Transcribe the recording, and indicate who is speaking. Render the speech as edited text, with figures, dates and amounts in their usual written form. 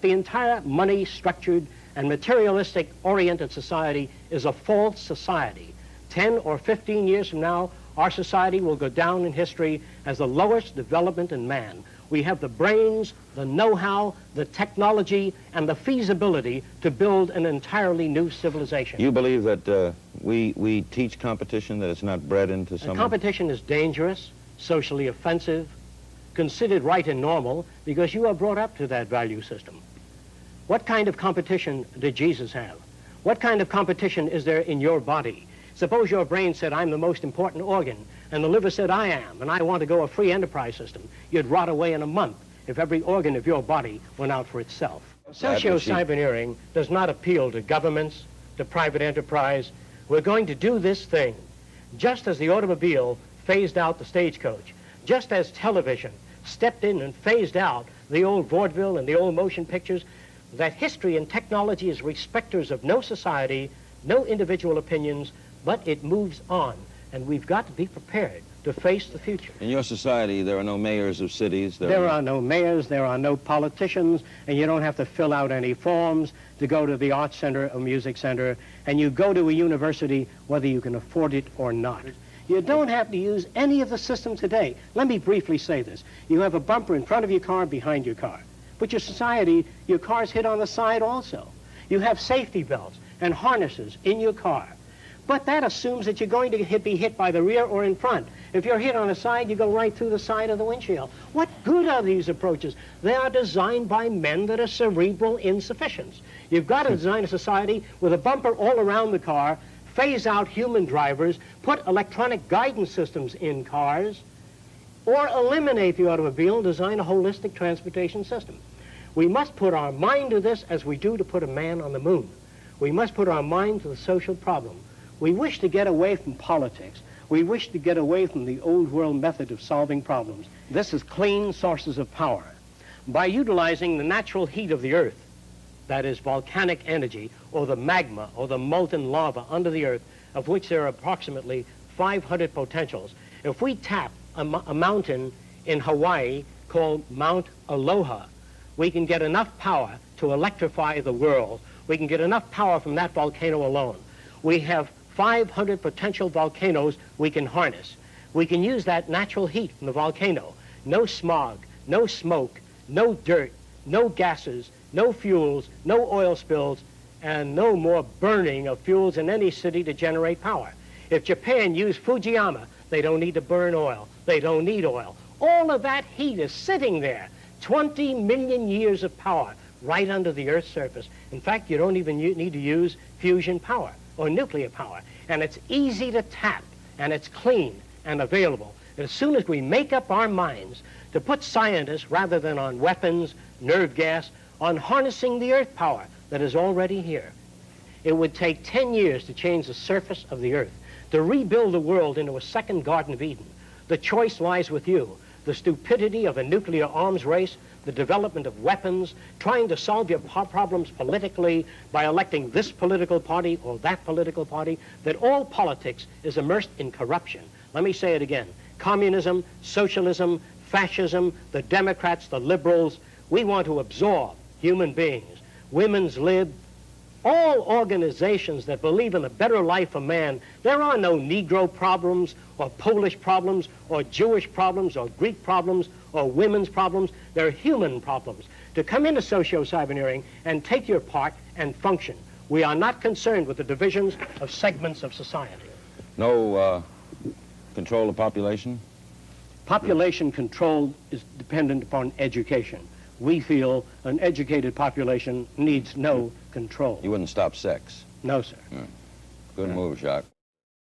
Speaker 1: The entire money-structured and materialistic-oriented society is a false society. 10 or 15 years from now, our society will go down in history as the lowest development in man. We have the brains, the know-how, the technology, and the feasibility to build an entirely new civilization.
Speaker 2: You believe that we teach competition, that it's not bred into someone?
Speaker 1: Competition is dangerous, socially offensive, considered right and normal, because you are brought up to that value system. What kind of competition did Jesus have? What kind of competition is there in your body? Suppose your brain said, I'm the most important organ, and the liver said, I am, and I want to go a free enterprise system. You'd rot away in a month if every organ of your body went out for itself. Socio-cyberneering does not appeal to governments, to private enterprise. We're going to do this thing just as the automobile phased out the stagecoach, just as television stepped in and phased out the old vaudeville and the old motion pictures. That history and technology is respecters of no society, no individual opinions, but it moves on, and we've got to be prepared to face the future.
Speaker 2: In your society, there are no mayors of cities?
Speaker 1: There are no mayors, there are no politicians, and you don't have to fill out any forms to go to the arts center or music center, and you go to a university whether you can afford it or not. You don't have to use any of the systems today. Let me briefly say this. You have a bumper in front of your car, behind your car. But your society, your car's hit on the side also. You have safety belts and harnesses in your car. But that assumes that you're going to be hit by the rear or in front. If you're hit on the side, you go right through the side of the windshield. What good are these approaches? They are designed by men that are cerebral insufficients. You've got to design a society with a bumper all around the car, phase out human drivers, put electronic guidance systems in cars, or eliminate the automobile and design a holistic transportation system. We must put our mind to this as we do to put a man on the moon. We must put our mind to the social problem. We wish to get away from politics. We wish to get away from the old world method of solving problems. This is clean sources of power. By utilizing the natural heat of the earth, that is volcanic energy, or the magma, or the molten lava under the earth, of which there are approximately 500 potentials. If we tap a mountain in Hawaii called Mount Aloha, we can get enough power to electrify the world. We can get enough power from that volcano alone. We have 500 potential volcanoes we can harness. We can use that natural heat from the volcano. No smog, no smoke, no dirt, no gases, no fuels, no oil spills, and no more burning of fuels in any city to generate power. If Japan used Fujiyama, they don't need to burn oil. They don't need oil. All of that heat is sitting there. 20 million years of power right under the Earth's surface. In fact, you don't even need to use fusion power or nuclear power. And it's easy to tap, and it's clean and available. As soon as we make up our minds to put scientists, rather than on weapons, nerve gas, on harnessing the Earth power that is already here. It would take 10 years to change the surface of the Earth, to rebuild the world into a second Garden of Eden. The choice lies with you. The stupidity of a nuclear arms race, the development of weapons, trying to solve your problems politically by electing this political party or that political party, that all politics is immersed in corruption. Let me say it again. Communism, socialism, fascism, the Democrats, the liberals, we want to absorb human beings. Women's lib, all organizations that believe in a better life for man. There are no Negro problems or Polish problems or Jewish problems or Greek problems or women's problems. They're human problems. To come into socio-cyberneering and take your part and function. We are not concerned with the divisions of segments of society.
Speaker 2: No control of population?
Speaker 1: Population control is dependent upon education. We feel an educated population needs no control.
Speaker 2: You wouldn't stop sex?
Speaker 1: No, sir.
Speaker 2: Good move, Jacque.